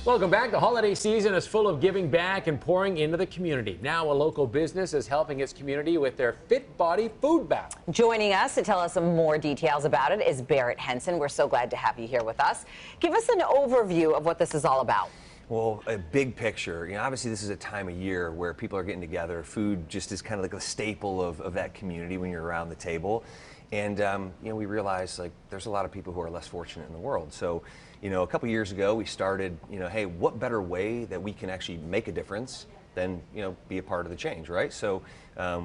Welcome back. The holiday season is full of giving back and pouring into the community. Now a local business is helping its community with their Fit Body Food Battle. Joining us to tell us some more details about it is Barrett Henson. We're so glad to have you here with us. Give us an overview of what this is all about. Well, a big picture, obviously this is a time of year where people are getting together. Food just is kind of like a staple of that community when you're around the table. And, we realize like there's a lot of people who are less fortunate in the world. So, a couple years ago we started, hey, what better way that we can actually make a difference than, be a part of the change, right? So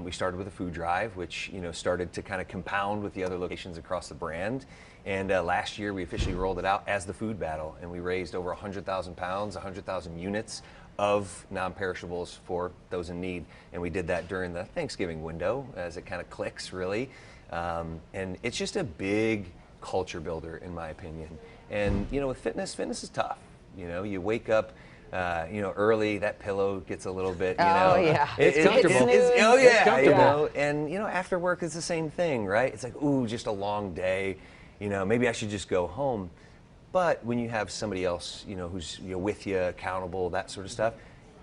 we started with a food drive, which, started to kind of compound with the other locations across the brand. And last year we officially rolled it out as the Food Battle, and we raised over 100,000 pounds, 100,000 units of non-perishables for those in need. And we did that during the Thanksgiving window as it kind of clicks, really. And it's just a big culture builder, in my opinion. And, with fitness is tough. You wake up, early, that pillow gets a little bit, Oh, yeah. It's comfortable. Oh, yeah. It's comfortable. And, after work, it's the same thing, right? It's like, ooh, just a long day. Maybe I should just go home. But when you have somebody else, who's with you, accountable, that sort of stuff,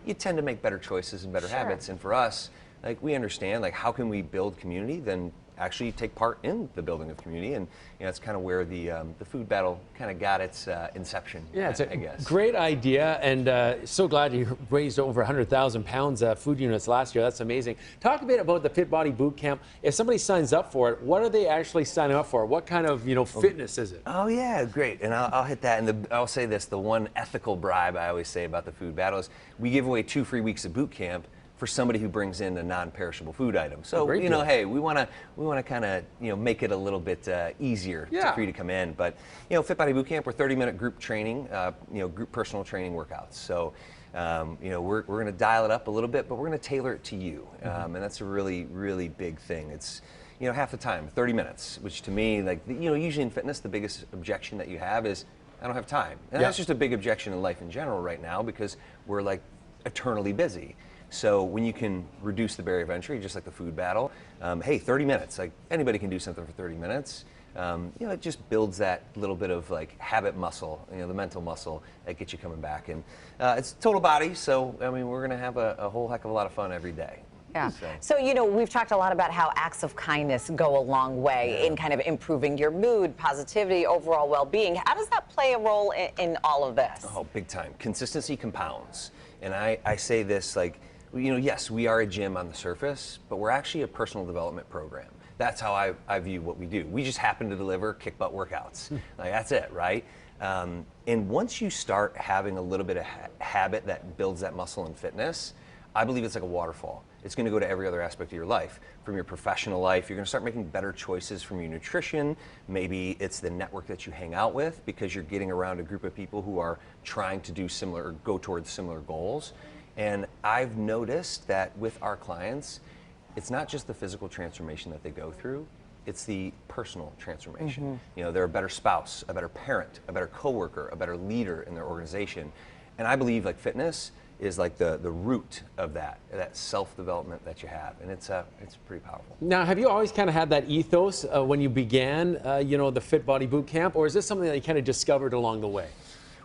you tend to make better choices and better habits. And for us, like, we understand, like, how can we build community? Then actually take part in the building of community, and that's kind of where the Food Battle kind of got its inception. Yeah, it's a I guess. great idea, and so glad you raised over 100,000 pounds food units last year. That's amazing. Talk a bit about the Fit Body Boot Camp. If somebody signs up for it, what are they actually signing up for? What kind of fitness is it? Oh yeah, great. And I'll hit that. And I'll say this: the one ethical bribe I always say about the Food Battle is we give away 2 free weeks of boot camp for somebody who brings in a non-perishable food item. So, hey, we want to kind of, make it a little bit easier for you to come in. But, Fit Body Bootcamp, we're 30-minute group training, group personal training workouts. So, we're going to dial it up a little bit, but we're going to tailor it to you. And that's a really, really big thing. It's, half the time, 30 minutes, which to me, like, usually in fitness, the biggest objection that you have is, I don't have time. And that's just a big objection in life in general right now, because we're like eternally busy. So when you can reduce the barrier of entry, just like the Food Battle, hey, 30 minutes, like anybody can do something for 30 minutes. It just builds that little bit of like habit muscle, the mental muscle that gets you coming back. And it's total body, so I mean, we're gonna have a whole heck of a lot of fun every day. Yeah. So, we've talked a lot about how acts of kindness go a long way in kind of improving your mood, positivity, overall well-being. How does that play a role in all of this? Oh, big time. Consistency compounds. And I say this like, yes, we are a gym on the surface, but we're actually a personal development program. That's how I view what we do. We just happen to deliver kick butt workouts. Like, that's it, right? And once you start having a little bit of habit that builds that muscle and fitness, I believe it's like a waterfall. It's going to go to every other aspect of your life. From your professional life, you're going to start making better choices from your nutrition. Maybe it's the network that you hang out with because you're getting around a group of people who are trying to do similar or go towards similar goals. And I've noticed that with our clients, it's not just the physical transformation that they go through, it's the personal transformation. They're a better spouse, a better parent, a better coworker, a better leader in their organization. And I believe like fitness is like the root of that self-development that you have, and it's pretty powerful. Now, have you always kind of had that ethos when you began, the Fit Body Boot Camp, or is this something that you kind of discovered along the way?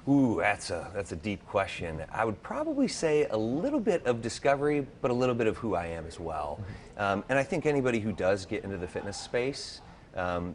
Ooh, that's a deep question. I would probably say a little bit of discovery, but a little bit of who I am as well. And I think anybody who does get into the fitness space,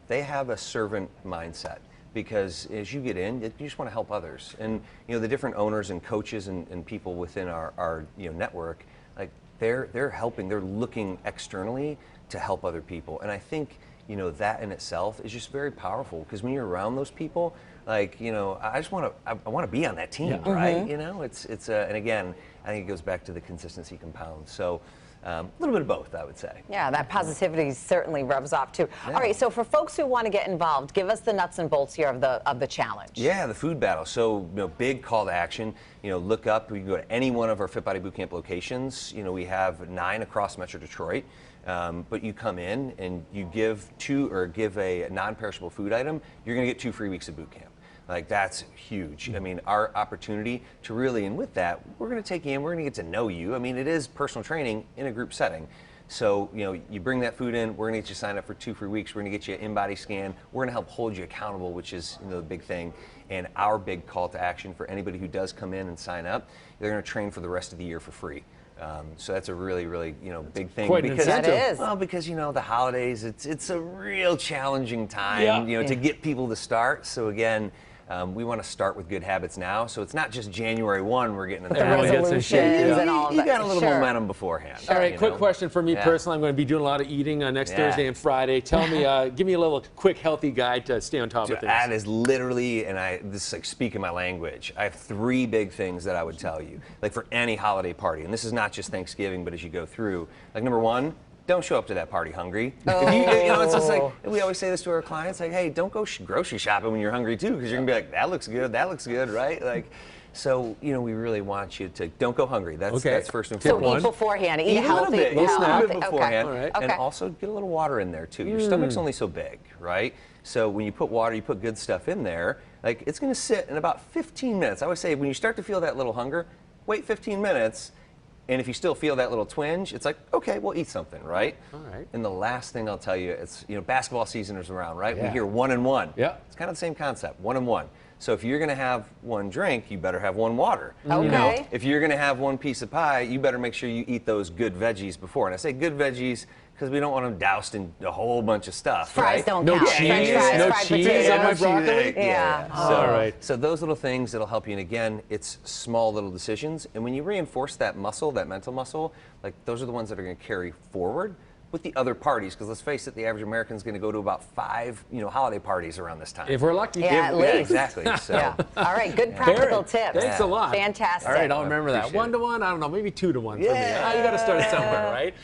they have a servant mindset. Because as you get in, you just want to help others. And the different owners and coaches and people within our network, like they're helping, they're looking externally to help other people. And I think that in itself is just very powerful, because when you're around those people, like I just want to be on that team, right? It's and again, I think it goes back to the consistency compound. So. A little bit of both, I would say. Yeah, that positivity certainly rubs off too. Yeah. All right, so for folks who want to get involved, give us the nuts and bolts here of the challenge. Yeah, the Food Battle. So, big call to action. Look up. You can go to any one of our Fit Body Bootcamp locations. We have 9 across Metro Detroit. But you come in and you give a non-perishable food item, you're going to get 2 free weeks of boot camp. Like, that's huge. I mean, our opportunity to really, and with that, we're going to take you in, we're going to get to know you. I mean, it is personal training in a group setting. So, you bring that food in, we're going to get you signed up for 2 free weeks. We're going to get you an in-body scan. We're going to help hold you accountable, which is the big thing. And our big call to action for anybody who does come in and sign up, they're going to train for the rest of the year for free. So that's a really, really, big thing. Quite an incentive. That is. Well, because the holidays, it's a real challenging time, to get people to start. So again, we want to start with good habits now. So it's not just January 1 we're getting in The there. resolutions and all of You that. got a little Sure. momentum beforehand. All right, quick question for me Yeah. personally. I'm going to be doing a lot of eating next Yeah. Thursday and Friday. Tell me, give me a little quick healthy guide to stay on top of things. That is literally, and this is like speaking my language. I have 3 big things that I would tell you, like for any holiday party. And this is not just Thanksgiving, but as you go through. Like number 1, don't show up to that party hungry. If it's just like, we always say this to our clients, like, hey, don't go grocery shopping when you're hungry too, because you're gonna be like, that looks good, right? Like, so we really want you to don't go hungry. That's first and So foremost. eat beforehand. Eat Eat a little healthy. bit, little snack. a little bit beforehand, Okay. and Okay. also get a little water in there too. Your stomach's only so big, right? So when you put water, you put good stuff in there. Like it's gonna sit in about 15 minutes. I always say when you start to feel that little hunger, wait 15 minutes. And if you still feel that little twinge, it's like, okay, we'll eat something, right? All right. And the last thing I'll tell you, it's, basketball season is around, right? Yeah. We hear 1 and 1. Yeah. It's kind of the same concept, 1 and 1. So if you're going to have 1 drink, you better have 1 water. Okay. If you're going to have 1 piece of pie, you better make sure you eat those good veggies before. And I say good veggies because we don't want them doused in a whole bunch of stuff. Fries right? don't No count. cheese, French fries, no fried cheese potatoes. on my broccoli? Yeah. So, All right. So those little things that'll help you. And again, it's small little decisions. And when you reinforce that muscle, that mental muscle, like those are the ones that are going to carry forward with the other parties. Because let's face it, the average American is going to go to about 5, holiday parties around this time. If we're lucky. Yeah, at least. Exactly. So. Yeah. All right. Good practical tips. Thanks a lot. Fantastic. All right, I'll remember that. Appreciate it. 1 to 1, I don't know, maybe 2 to 1 for me. Yeah. You got to start it somewhere, right?